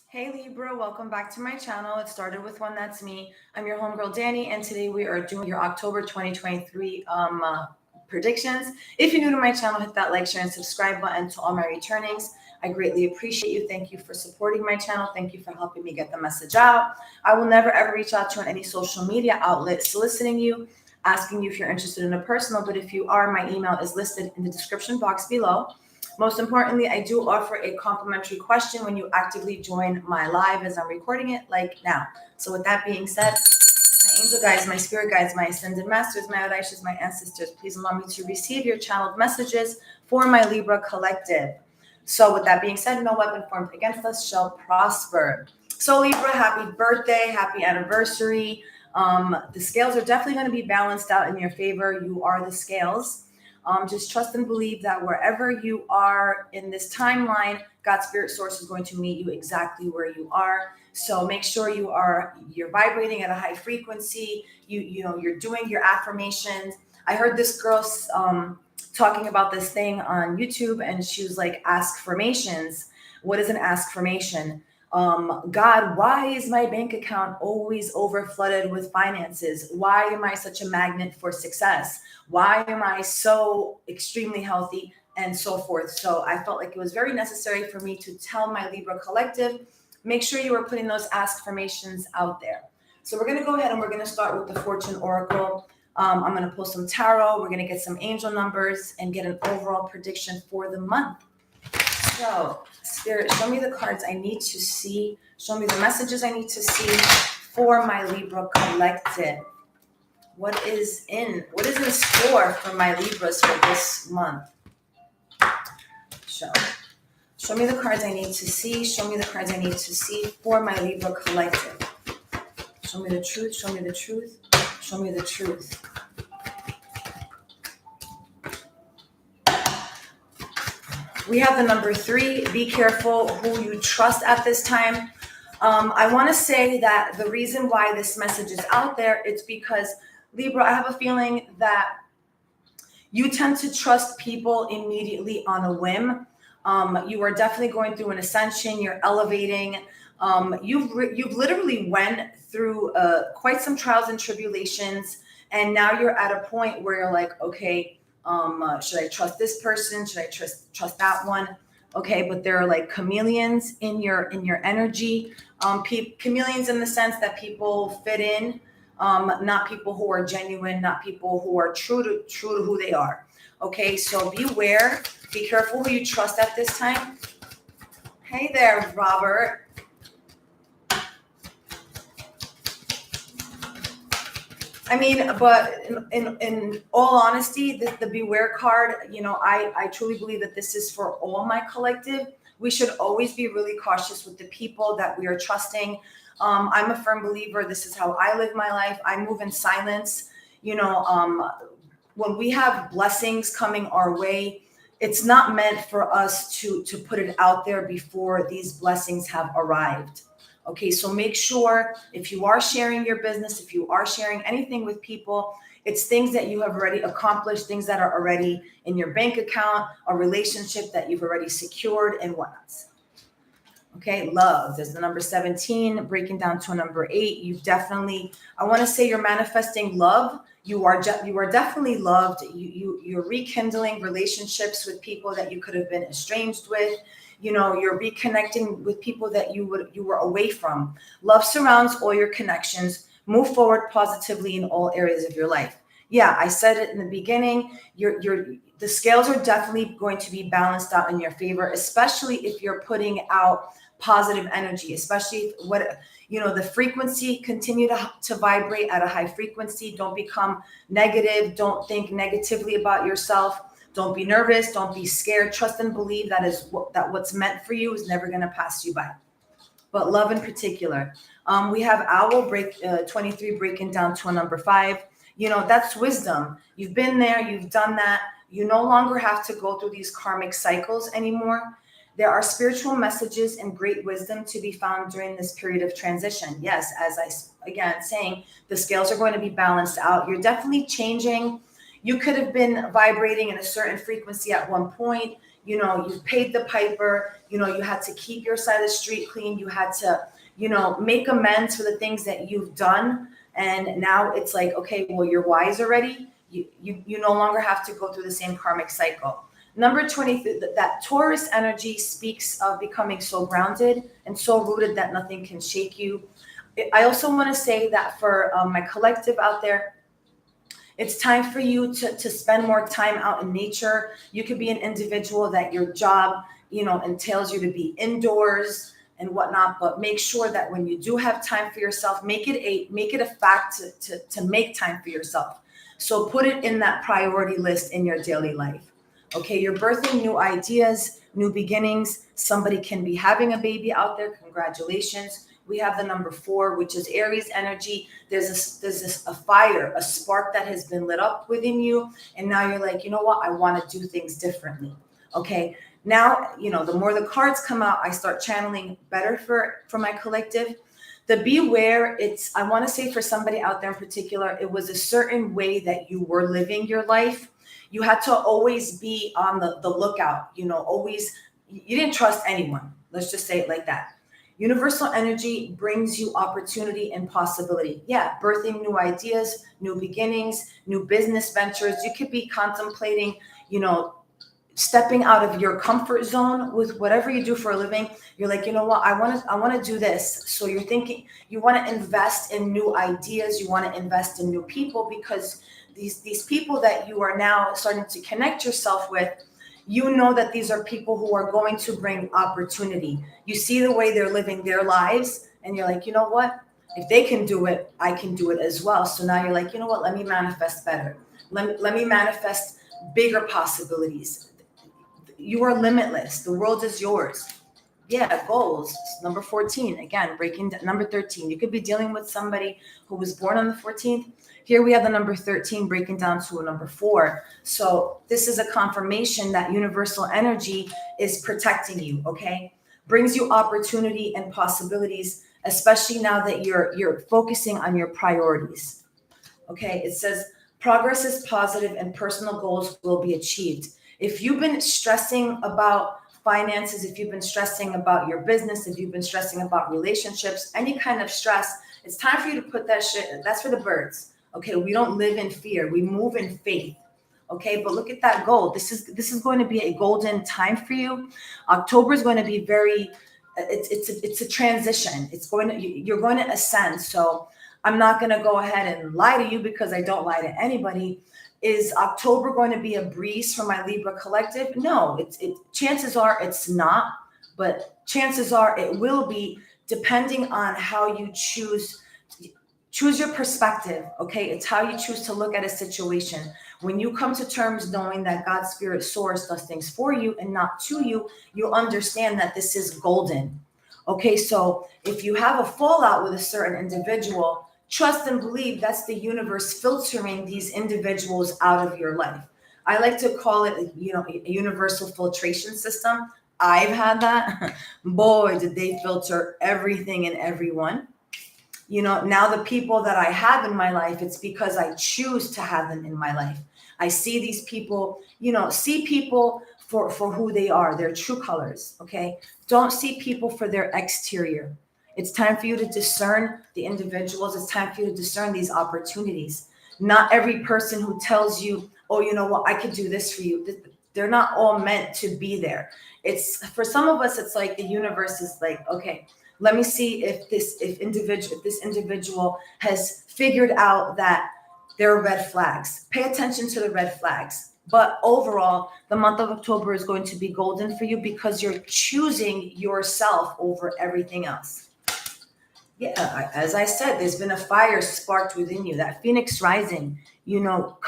Hey Libra, welcome back to my channel. It started with one, that's me. I'm your homegirl Danny, and today we are doing your October 2023 predictions. If you're new to my channel, hit that like, share, and subscribe button. To all my returnings, I greatly appreciate you. Thank you for supporting my channel. Thank you for helping me get the message out. I will never ever reach out to you on any social media outlet soliciting you, asking you if you're interested in a personal, but if you are, my email is listed in the description box below. Most importantly, I do offer a complimentary question when you actively join my live as I'm recording it, like now. So with that being said, my angel guides, my spirit guides, my ascended masters, my Orishas, my ancestors, please allow me to receive your channeled messages for my Libra collective. So with that being said, no weapon formed against us shall prosper. So Libra, happy birthday, happy anniversary. The scales are definitely going to be balanced out in your favor. You are the scales. Just trust and believe that wherever you are in this timeline, God's spirit source is going to meet you exactly where you are. So make sure you're vibrating at a high frequency. You're doing your affirmations. I heard this girl talking about this thing on YouTube, and she was like, ask formations. What is an ask formation? God, why is my bank account always over flooded with finances? Why am I such a magnet for success? Why am I so extremely healthy, and so forth? So I felt like it was very necessary for me to tell my Libra collective, make sure you are putting those ask formations out there. So we're going to go ahead and we're going to start with the Fortune Oracle. I'm going to pull some tarot. We're going to get some angel numbers and get an overall prediction for the month. So, Spirit, show me the cards I need to see. Show me the messages I need to see for my Libra collective. What is in store for my Libras for this month? Show me the cards I need to see. Show me the cards I need to see for my Libra collective. Show me the truth. Show me the truth. Show me the truth. We have the number 3. Be careful who you trust at this time. I want to say that the reason why this message is out there, it's because, Libra, I have a feeling that you tend to trust people immediately on a whim. You are definitely going through an ascension. You're elevating. You've literally went through quite some trials and tribulations, and now you're at a point where you're like, okay, should I trust this person? Should I trust that one? Okay, but there are like chameleons in your energy. Chameleons in the sense that people fit in, not people who are genuine, not people who are true to who they are. Okay, so beware. Be careful who you trust at this time. Hey there, Robert. I mean, but in all honesty, the beware card, I truly believe that this is for all my collective. We should always be really cautious with the people that we are trusting. I'm a firm believer. This is how I live my life. I move in silence. When we have blessings coming our way, it's not meant for us to put it out there before these blessings have arrived. Okay, so make sure if you are sharing your business, if you are sharing anything with people, it's things that you have already accomplished, things that are already in your bank account, a relationship that you've already secured, and whatnot. Okay, love. There's the number 17, breaking down to a number 8. I want to say you're manifesting love. You are definitely loved. You're rekindling relationships with people that you could have been estranged with. You're reconnecting with people that you were away from. Love surrounds all your connections. Move forward positively in all areas of your life. Yeah, I said it in the beginning. The scales are definitely going to be balanced out in your favor, especially if you're putting out positive energy, especially the frequency, continue to vibrate at a high frequency. Don't become negative. Don't think negatively about yourself. Don't be nervous. Don't be scared. Trust and believe that what's meant for you is never going to pass you by. But love in particular. We have Owl 23 breaking down to a number 5. That's wisdom. You've been there. You've done that. You no longer have to go through these karmic cycles anymore. There are spiritual messages and great wisdom to be found during this period of transition. Yes, saying, the scales are going to be balanced out. You're definitely changing. You could have been vibrating in a certain frequency at one point. you know, you paid the piper, you know, you had to keep your side of the street clean. You had to, you know, make amends for the things that you've done. And now it's like, okay, well, you're wise already. You no longer have to go through the same karmic cycle. Number 20, that Taurus energy speaks of becoming so grounded and so rooted that nothing can shake you. I also want to say that for my collective out there, it's time for you to spend more time out in nature. You could be an individual that your job, you know, entails you to be indoors and whatnot, but make sure that when you do have time for yourself, make it a fact to make time for yourself. So put it in that priority list in your daily life. Okay, you're birthing new ideas, new beginnings. Somebody can be having a baby out there. Congratulations. We have the number 4, which is Aries energy. There's a fire, a spark that has been lit up within you. And now you're like, you know what? I want to do things differently. Okay. Now, you know, the more the cards come out, I start channeling better for my collective. The beware, I want to say for somebody out there in particular, it was a certain way that you were living your life. You had to always be on the lookout, you know, always, you didn't trust anyone. Let's just say it like that. Universal energy brings you opportunity and possibility. Yeah, birthing new ideas, new beginnings, new business ventures. You could be contemplating, you know, stepping out of your comfort zone with whatever you do for a living. You're like, you know what, I want to do this. So you're thinking you want to invest in new ideas, you want to invest in new people, because these people that you are now starting to connect yourself with, you know that these are people who are going to bring opportunity. You see the way they're living their lives, and you're like, you know what? If they can do it, I can do it as well. So now you're like, you know what? Let me manifest better. Let me manifest bigger possibilities. You are limitless. The world is yours. Yeah, goals. Number 14. Again, breaking down. Number 13. You could be dealing with somebody who was born on the 14th. Here we have the number 13 breaking down to a number 4. So this is a confirmation that universal energy is protecting you, okay? Brings you opportunity and possibilities, especially now that you're focusing on your priorities. Okay, it says progress is positive and personal goals will be achieved. If you've been stressing about finances, if you've been stressing about your business, if you've been stressing about relationships, any kind of stress, it's time for you to put that shit, that's for the birds. Okay, we don't live in fear. We move in faith. Okay, but look at that gold. This is going to be a golden time for you. October is going to be very. It's a transition. You're going to ascend. So I'm not going to go ahead and lie to you, because I don't lie to anybody. Is October going to be a breeze for my Libra collective? No, chances are it's not, but chances are it will be, depending on how you choose your perspective. Okay, it's how you choose to look at a situation. When you come to terms knowing that God's spirit source does things for you and not to you, you'll understand that this is golden. Okay, so if you have a fallout with a certain individual, trust and believe that's the universe filtering these individuals out of your life. I like to call it, you know, a universal filtration system. I've had that. Boy, did they filter everything and everyone. You know, now the people that I have in my life, it's because I choose to have them in my life. I see these people, you know, see people for who they are, their true colors. Okay. Don't see people for their exterior. It's time for you to discern the individuals. It's time for you to discern these opportunities. Not every person who tells you, oh, you know what, I could do this for you. They're not all meant to be there. It's for some of us, it's like the universe is like, okay, let me see if this individual has figured out that there are red flags. Pay attention to the red flags. But overall, the month of October is going to be golden for you, because you're choosing yourself over everything else. Yeah, as I said, there's been a fire sparked within you, that phoenix rising, you know,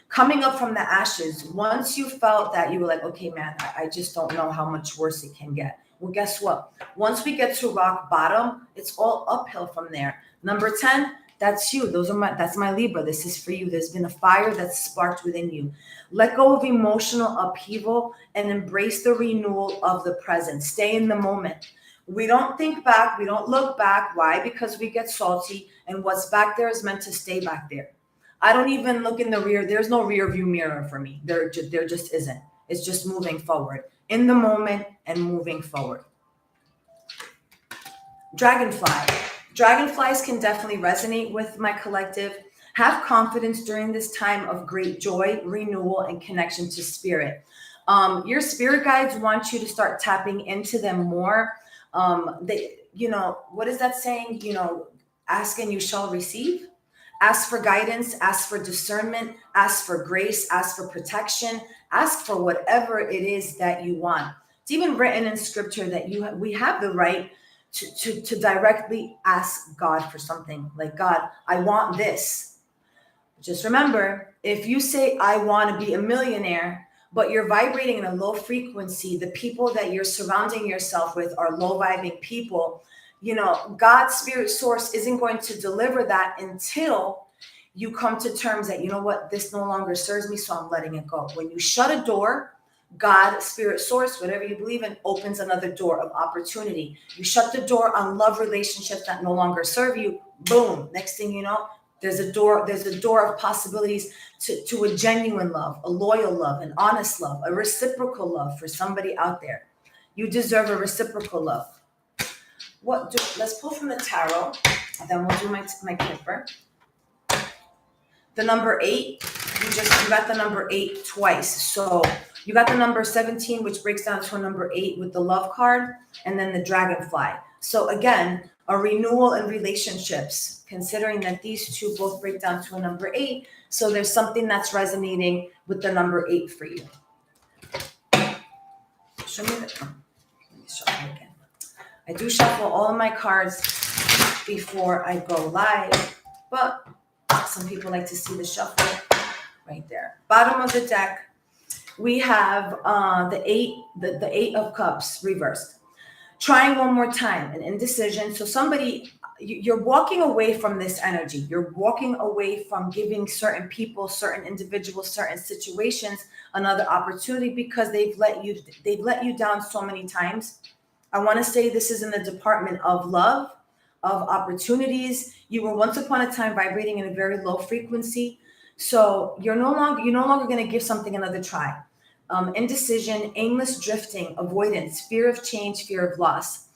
coming up from the ashes. Once you felt that, you were like, okay, man, I just don't know how much worse it can get. Well, guess what? Once we get to rock bottom, it's all uphill from there. Number 10, that's you. That's my Libra. This is for you. There's been a fire that's sparked within you. Let go of emotional upheaval and embrace the renewal of the present. Stay in the moment. We don't think back. We don't look back. Why? Because we get salty, and what's back there is meant to stay back there. I don't even look in the rear. There's no rear view mirror for me. There just isn't. It's just moving forward. in the moment, and moving forward. Dragonfly. Dragonflies can definitely resonate with my collective. Have confidence during this time of great joy, renewal, and connection to spirit. Your spirit guides want you to start tapping into them more. What is that saying? Ask and you shall receive. Ask for guidance, ask for discernment, ask for grace, ask for protection, ask for whatever it is that you want. It's even written in scripture that we have the right to directly ask God for something. Like, God, I want this. Just remember, if you say, I want to be a millionaire, but you're vibrating in a low frequency, the people that you're surrounding yourself with are low vibing people. God's spirit source isn't going to deliver that until you come to terms that, this no longer serves me, so I'm letting it go. When you shut a door, God, spirit source, whatever you believe in, opens another door of opportunity. You shut the door on love relationships that no longer serve you. Boom. Next thing you know, there's a door of possibilities to a genuine love, a loyal love, an honest love, a reciprocal love for somebody out there. You deserve a reciprocal love. Let's pull from the tarot, and then we'll do my clipper. The number 8, you got the number 8 twice. So you got the number 17, which breaks down to a number 8 with the love card, and then the dragonfly. So again, a renewal in relationships, considering that these two both break down to a number 8. So there's something that's resonating with the number 8 for you. Let me shuffle again. I do shuffle all of my cards before I go live, but some people like to see the shuffle right there. Bottom of the deck, we have the 8 of cups reversed. Trying one more time, an indecision. So you're walking away from this energy. You're walking away from giving certain people, certain individuals, certain situations another opportunity because they've let you down so many times. I want to say this is in the department of love, of opportunities. You were once upon a time vibrating in a very low frequency. So you're no longer going to give something another try. Indecision, aimless drifting, avoidance, fear of change, fear of loss.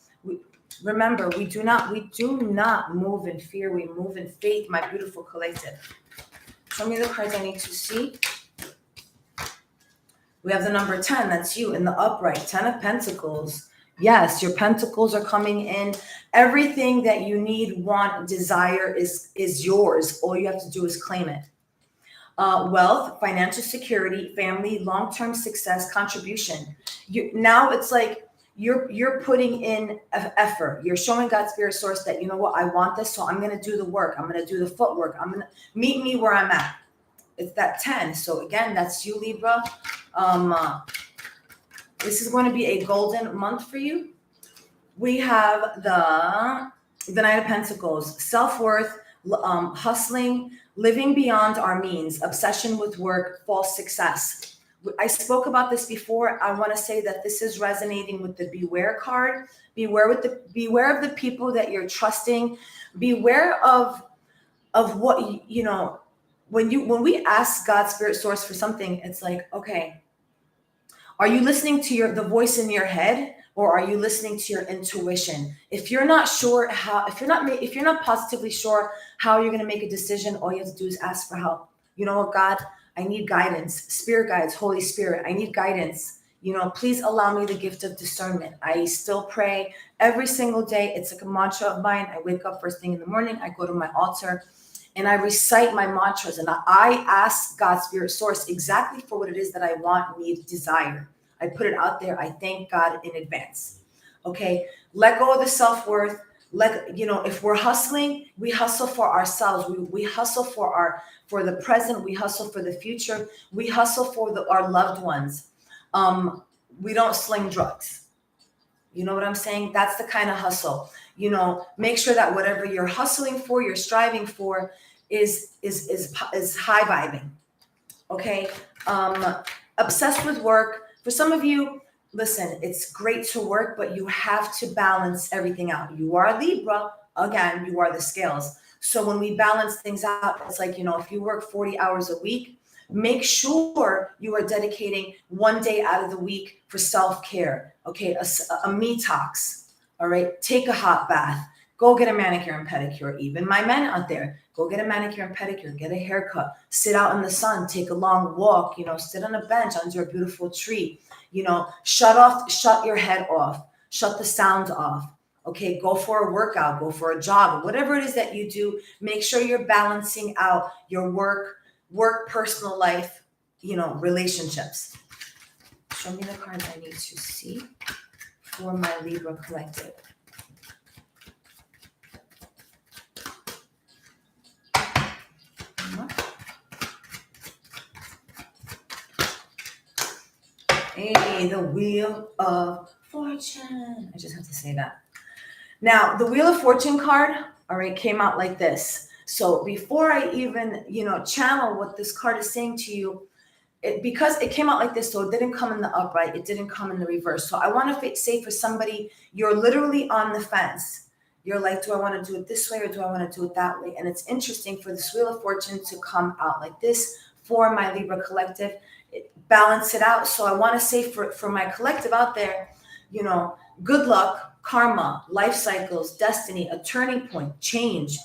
Remember, we do not move in fear. We move in faith, my beautiful collective. Show me the cards I need to see. We have the number 10. That's you in the upright. 10 of Pentacles. Yes, your pentacles are coming in. Everything that you need, want, desire is yours. All you have to do is claim it. Wealth, financial security, family, long-term success, contribution. Now it's like you're putting in effort. You're showing God's spirit source that, I want this, so I'm going to do the work. I'm going to do the footwork. I'm going to meet me where I'm at. It's that 10. So again, that's you, Libra. This is going to be a golden month for you. We have the Knight of Pentacles, self-worth, hustling, living beyond our means, obsession with work, false success. I spoke about this before. I want to say that this is resonating with the beware card. Beware of the people that you're trusting. Beware of what when we ask God's spirit source for something, it's like, okay, are you listening to the voice in your head, or are you listening to your intuition? If you're not sure if you're not positively sure how you're going to make a decision, all you have to do is ask for help. You know what, God, I need guidance. Spirit guides, Holy Spirit, I need guidance. Please allow me the gift of discernment. I still pray every single day. It's like a mantra of mine. I wake up first thing in the morning. I go to my altar and I recite my mantras, and I ask God's spirit source exactly for what it is that I want, need, desire. I put it out there. I thank God in advance. Okay. Let go of the self-worth. If we're hustling, we hustle for ourselves. We hustle for the present. We hustle for the future. We hustle for our loved ones. We don't sling drugs. You know what I'm saying? That's the kind of hustle. Make sure that whatever you're hustling for, you're striving for is high vibing. Okay. Obsessed with work. For some of you, listen, it's great to work, but you have to balance everything out. You are Libra. Again, you are the scales. So when we balance things out, it's like, if you work 40 hours a week, Make sure you are dedicating one day out of the week for self-care. Okay, a me-tox. All right, take a hot bath. Go get a manicure and pedicure. Even my men out there, go get a manicure and pedicure, get a haircut, sit out in the sun, take a long walk, sit on a bench under a beautiful tree, shut your head off, shut the sound off. Okay, go for a workout, go for a jog, whatever it is that you do, make sure you're balancing out your work, personal life, relationships. Show me the cards I need to see for my Libra collective. Hey, the Wheel of Fortune. I just have to say that. Now, the Wheel of Fortune card, all right, came out like this. So before I even, channel what this card is saying to you, because it came out like this, so it didn't come in the upright, it didn't come in the reverse. So I want to say for somebody, you're literally on the fence. You're like, do I want to do it this way or do I want to do it that way? And it's interesting for this Wheel of Fortune to come out like this for my Libra collective. Balance it out. So I want to say for my collective out there, good luck, karma, life cycles, destiny, a turning point, change,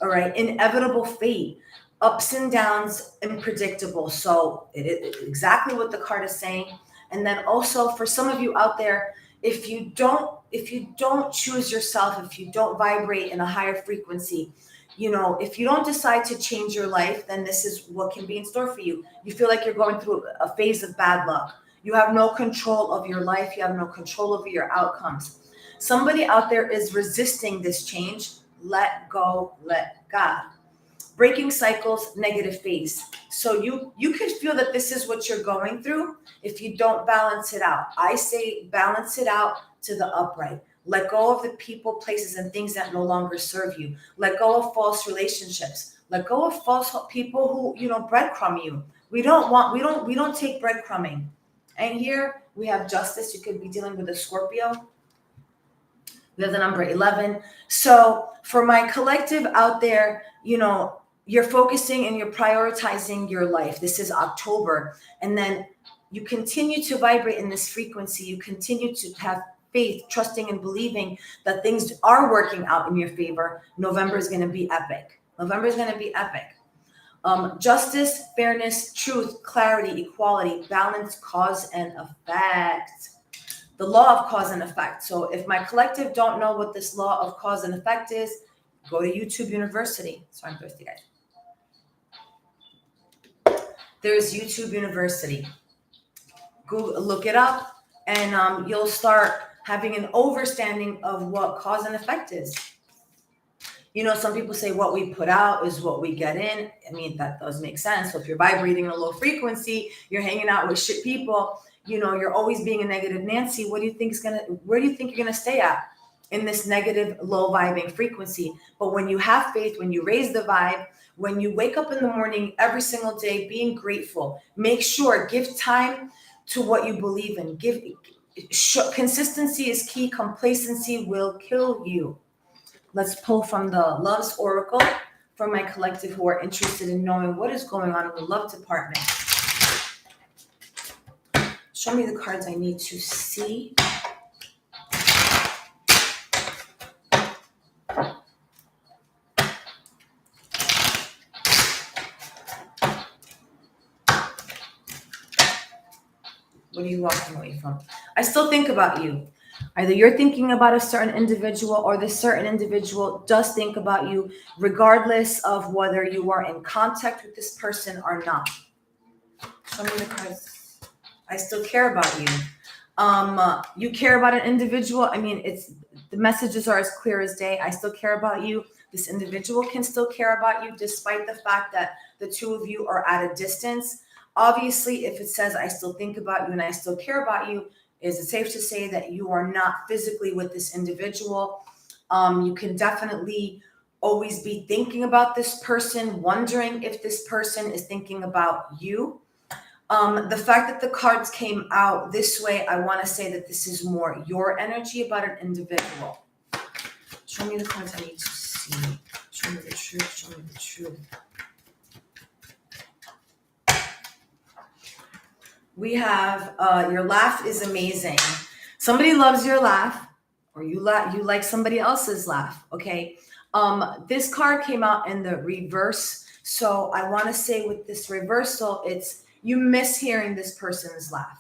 all right, inevitable fate, ups and downs, unpredictable. So it is exactly what the card is saying. And then also for some of you out there, if you don't choose yourself, if you don't vibrate in a higher frequency, if you don't decide to change your life, then this is what can be in store for you. You feel like you're going through a phase of bad luck. You have no control of your life. You have no control over your outcomes. Somebody out there is resisting this change. Let go, let God. Breaking cycles, negative phase. So you could feel that this is what you're going through if you don't balance it out. I say balance it out to the upright. Let go of the people, places, and things that no longer serve you. Let go of false relationships. Let go of false people who, breadcrumb you. We don't take breadcrumbing. And here we have justice. You could be dealing with a Scorpio. We have the number 11. So for my collective out there, you're focusing and you're prioritizing your life. This is October. And then you continue to vibrate in this frequency. You continue to have faith, trusting and believing that things are working out in your favor. November is going to be epic. November is going to be epic. Justice, fairness, truth, clarity, equality, balance, cause and effect. The law of cause and effect. So if my collective don't know what this law of cause and effect is, go to YouTube University. Sorry, I'm thirsty, guys. There's YouTube University. Google, look it up, and you'll start having an understanding of what cause and effect is. Some people say what we put out is what we get in. I mean, that does make sense. So if you're vibrating in a low frequency, you're hanging out with shit people, you're always being a negative Nancy. Where do you think you're going to stay at in this negative, low vibing frequency? But when you have faith, when you raise the vibe, when you wake up in the morning every single day, being grateful, make sure, give time to what you believe in. Consistency is key. Complacency will kill you. Let's pull from the Love's Oracle for my collective who are interested in knowing what is going on in the love department. Show me the cards I need to see. What are you walking away from? I still think about you. Either you're thinking about a certain individual or this certain individual does think about you, regardless of whether you are in contact with this person or not. Show me the cards. I still care about you. You care about an individual. I mean, the messages are as clear as day. I still care about you. This individual can still care about you, despite the fact that the two of you are at a distance. Obviously, if it says I still think about you and I still care about you, is it safe to say that you are not physically with this individual? You can definitely always be thinking about this person, wondering if this person is thinking about you. The fact that the cards came out this way, I want to say that this is more your energy about an individual. Show me the cards I need to see. Show me the truth. Show me the truth. We have your laugh is amazing. Somebody loves your laugh, or you like somebody else's laugh. Okay. This card came out in the reverse, so I want to say with this reversal, it's you miss hearing this person's laugh.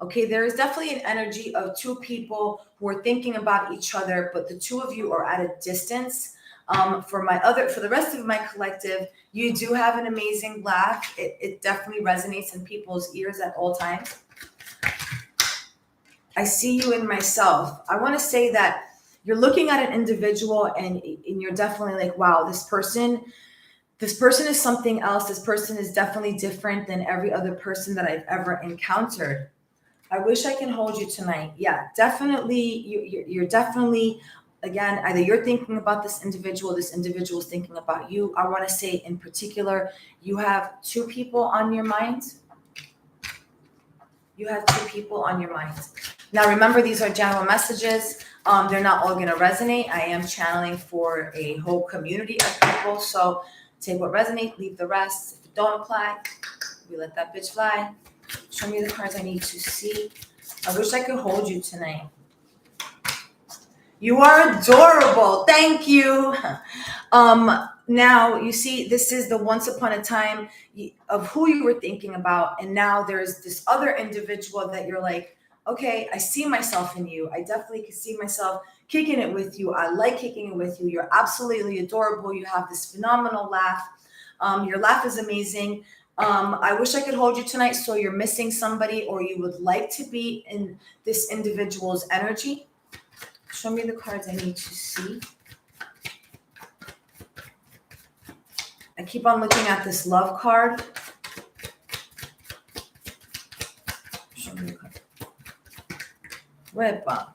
Okay, there is definitely an energy of two people who are thinking about each other, but the two of you are at a distance. For the rest of my collective, you do have an amazing laugh. It definitely resonates in people's ears at all times. I see you in myself. I want to say that you're looking at an individual and you're definitely like, wow, this person is something else. This person is definitely different than every other person that I've ever encountered. I wish I can hold you tonight. Yeah, definitely. You're definitely, again, either you're thinking about this individual is thinking about you. I want to say in particular, you have two people on your mind. You have two people on your mind. Now, remember, these are general messages. They're not all going to resonate. I am channeling for a whole community of people. So take what resonates, leave the rest. If it don't apply, we let that bitch fly. Show me the cards I need to see. I wish I could hold you tonight. You are adorable. Thank you. Now you see, this is the once upon a time of who you were thinking about, and now there's this other individual that you're like, okay, I see myself in you. I definitely can see myself kicking it with you. I like kicking it with you. You're absolutely adorable. You have this phenomenal laugh. Your laugh is amazing. I wish I could hold you tonight. So you're missing somebody, or you would like to be in this individual's energy. Show me the cards I need to see. I keep on looking at this love card. Show me the card. Wepa.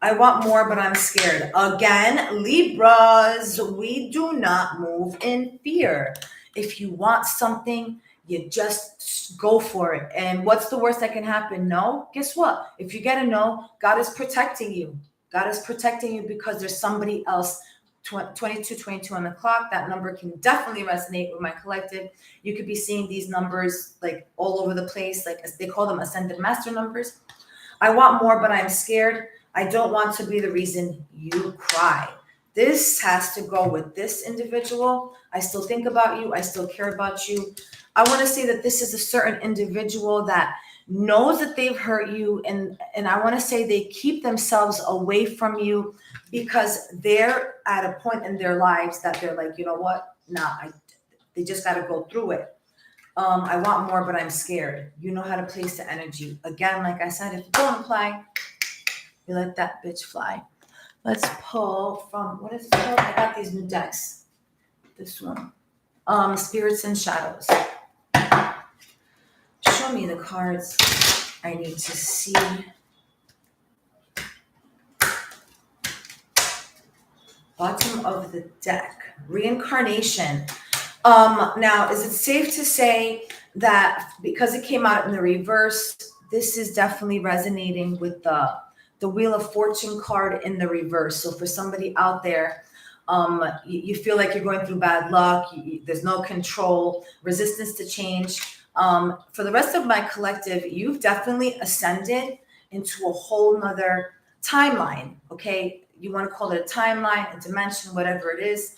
I want more, but I'm scared. Again, Libras, we do not move in fear. If you want something, you just go for it. And what's the worst that can happen? No? Guess what? If you get a no, God is protecting you. God is protecting you because there's somebody else. 22 on the clock. That number can definitely resonate with my collective. You could be seeing these numbers like all over the place. Like they call them ascended master numbers. I want more, but I'm scared. I don't want to be the reason you cry. This has to go with this individual. I still think about you. I still care about you. I want to say that this is a certain individual that knows that they've hurt you. And I want to say they keep themselves away from you because they're at a point in their lives that they're like, you know what? They just got to go through it. I want more, but I'm scared. You know how to place the energy. Again, like I said, if you don't apply, you let that bitch fly. Let's pull from, what is it called? I got these new decks. This one. Spirits and Shadows. Show me the cards I need to see. Bottom of the deck. Reincarnation. Now, is it safe to say that because it came out in the reverse, this is definitely resonating with the Wheel of Fortune card in the reverse? So for somebody out there, you feel like you're going through bad luck. There's no control, resistance to change. For the rest of my collective, you've definitely ascended into a whole nother timeline. Okay. You want to call it a timeline, a dimension, whatever it is.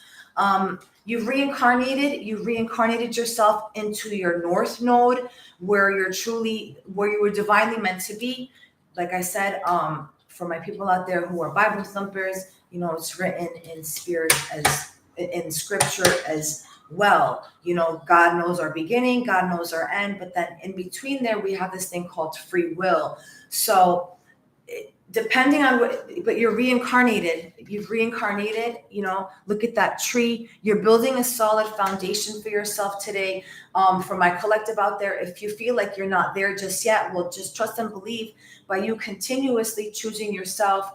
You've reincarnated yourself into your North Node where you were divinely meant to be. Like I said, for my people out there who are Bible thumpers, it's written in spirit in scripture as well. God knows our beginning, God knows our end, but then in between there, we have this thing called free will. So depending on but you've reincarnated, look at that tree. You're building a solid foundation for yourself today. For my collective out there, if you feel like you're not there just yet, well, just trust and believe by you continuously choosing yourself,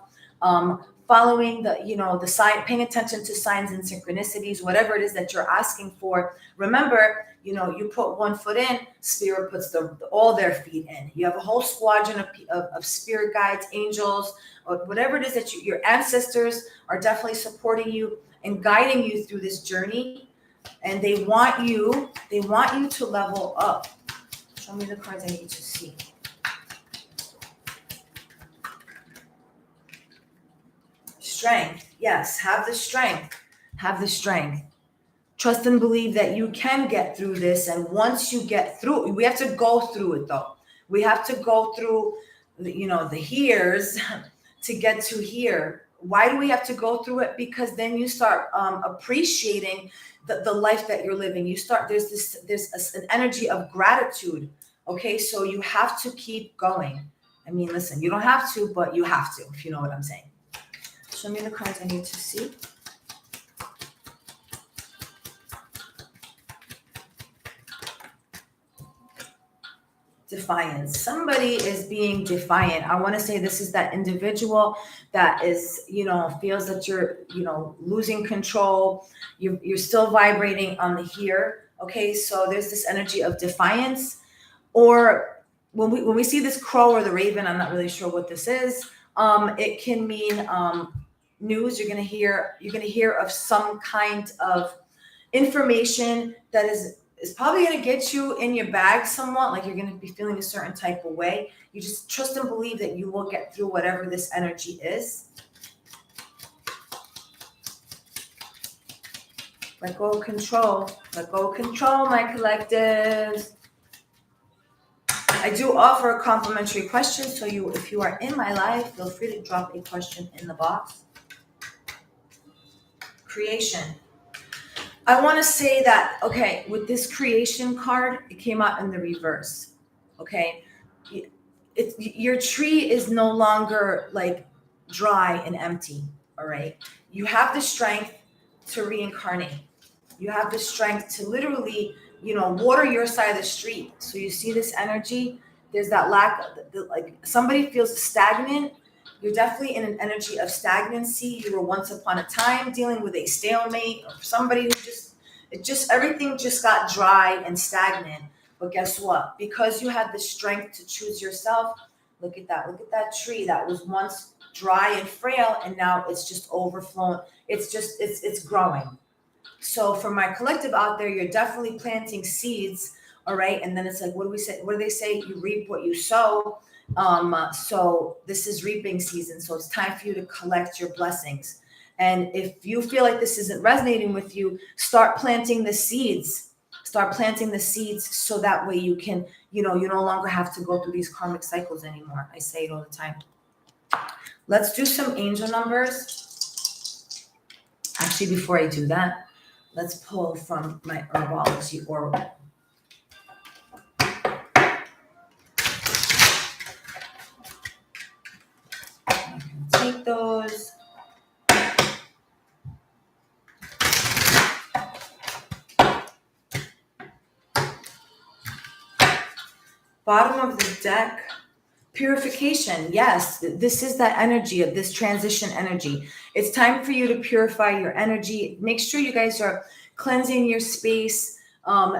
following the sign, paying attention to signs and synchronicities, whatever it is that you're asking for. Remember, you put one foot in, spirit puts all their feet in. You have a whole squadron of spirit guides, angels, or whatever it is that your ancestors are definitely supporting you and guiding you through this journey. And they want you to level up. Show me the cards I need to see. Strength. Yes, have the strength. Have the strength. Trust and believe that you can get through this. And once you get through, we have to go through it though. We have to go through, the here's to get to here. Why do we have to go through it? Because then you start appreciating the life that you're living. There's an energy of gratitude. Okay, so you have to keep going. I mean, listen, you don't have to, but you have to, if you know what I'm saying. Show me the cards I need to see. Defiance. Somebody is being defiant. I want to say this is that individual that is, feels that you're, losing control. You're still vibrating on the here. Okay, so there's this energy of defiance. Or when we see this crow or the raven, I'm not really sure what this is. It can mean news. You're gonna hear of some kind of information that is probably going to get you in your bag somewhat, like you're going to be feeling a certain type of way. You just trust and believe that you will get through whatever this energy is. Let go of control. Let go of control, my collectives. I do offer a complimentary question, so if you are in my life, feel free to drop a question in the box. Creation. I want to say that, okay, with this creation card, it came out in the reverse, okay? Your tree is no longer like dry and empty, all right? You have the strength to reincarnate. You have the strength to literally, water your side of the street. So you see this energy, there's that lack of, like somebody feels stagnant. You're definitely in an energy of stagnancy. You were once upon a time dealing with a stalemate or somebody who everything just got dry and stagnant. But guess what? Because you had the strength to choose yourself, look at that tree that was once dry and frail, and now it's just overflown. It's growing. So for my collective out there, you're definitely planting seeds, all right? And then it's like, what do they say? You reap what you sow. So this is reaping season. So it's time for you to collect your blessings. And if you feel like this isn't resonating with you, start planting the seeds. Start planting the seeds so that way you can, you no longer have to go through these karmic cycles anymore. I say it all the time. Let's do some angel numbers. Actually, before I do that, let's pull from my herbology oracle. Take those. Bottom of the deck, purification. Yes, this is that energy of this transition energy. It's time for you to purify your energy. Make sure you guys are cleansing your space.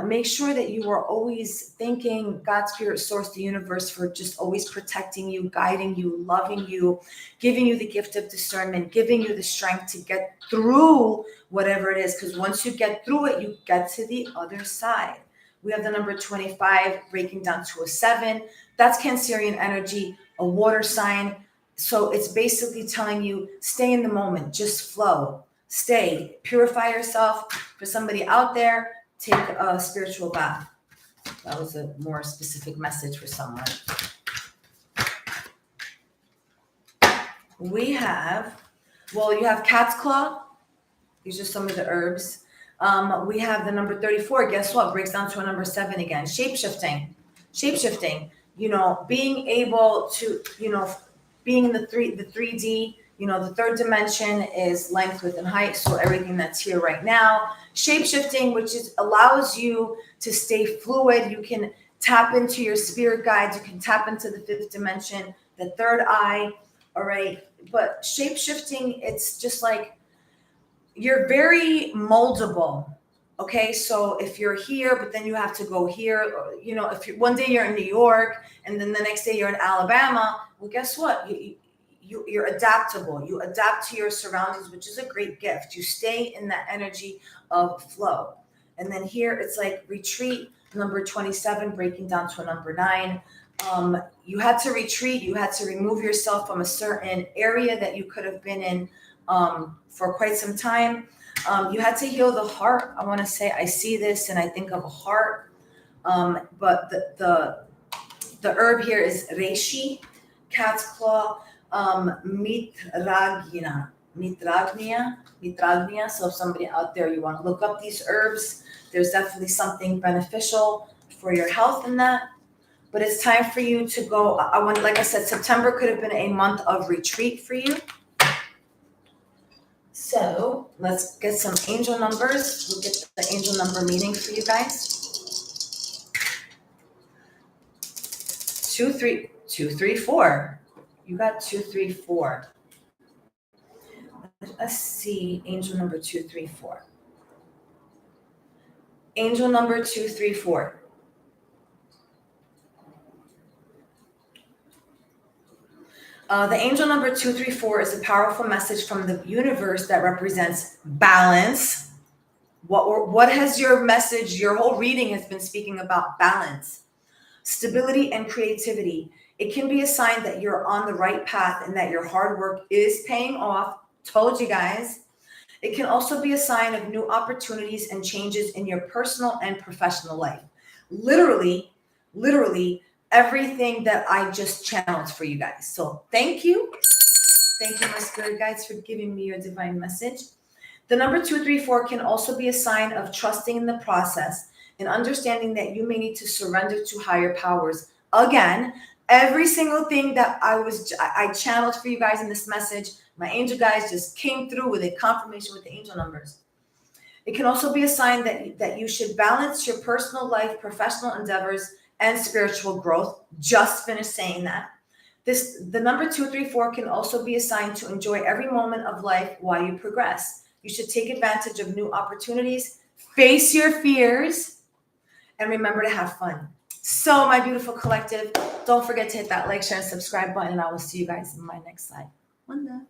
Make sure that you are always thanking God, Spirit, Source, the universe for just always protecting you, guiding you, loving you, giving you the gift of discernment, giving you the strength to get through whatever it is. Because once you get through it, you get to the other side. We have the number 25 breaking down to a 7. That's Cancerian energy, a water sign. So it's basically telling you, stay in the moment, just flow, stay, purify yourself. For somebody out there, take a spiritual bath. That was a more specific message for someone. You have cat's claw. These are some of the herbs. We have the number 34. Guess what? Breaks down to a number 7 again. Shape-shifting. Being able to, being in the 3D, the third dimension is length, width, and height. So everything that's here right now. Shape-shifting, which allows you to stay fluid. You can tap into your spirit guides. You can tap into the 5th dimension, the third eye. All right. But shape-shifting, it's just like, you're very moldable. Okay, so if you're here, but then you have to go here, or, if one day you're in New York and then the next day you're in Alabama, well, guess what? You're adaptable. You adapt to your surroundings, which is a great gift. You stay in that energy of flow. And then here it's like retreat, number 27, breaking down to a number 9. You had to retreat. You had to remove yourself from a certain area that you could have been in for quite some time. You had to heal the heart. I want to say I see this and I think of a heart. But the herb here is reishi, cat's claw, mitragnia. So if somebody out there, you want to look up these herbs, there's definitely something beneficial for your health in that. But it's time for you to go. Like I said, September could have been a month of retreat for you. So let's get some angel numbers. We'll get the angel number meaning for you guys. 2, 3, 2, 3, 4. You got 2, 3, 4. Let's see, angel number 2, 3, 4. Angel number 2, 3, 4. The angel number 2, 3, 4 is a powerful message from the universe that represents balance. What has your message, your whole reading has been speaking about balance, stability, and creativity. It can be a sign that you're on the right path and that your hard work is paying off. Told you guys. It can also be a sign of new opportunities and changes in your personal and professional life. Literally, everything that I just channeled for you guys. So thank you. Thank you, my spirit guides, for giving me your divine message. The number 2, 3, 4 can also be a sign of trusting in the process and understanding that you may need to surrender to higher powers. Again, every single thing that I channeled for you guys in this message, my angel guys just came through with a confirmation with the angel numbers. It can also be a sign that you should balance your personal life, professional endeavors, and spiritual growth. Just finished saying that. The number 2, 3, 4 can also be a sign to enjoy every moment of life while you progress. You should take advantage of new opportunities, face your fears, and remember to have fun. So, my beautiful collective, don't forget to hit that like, share, and subscribe button, and I will see you guys in my next slide. One love.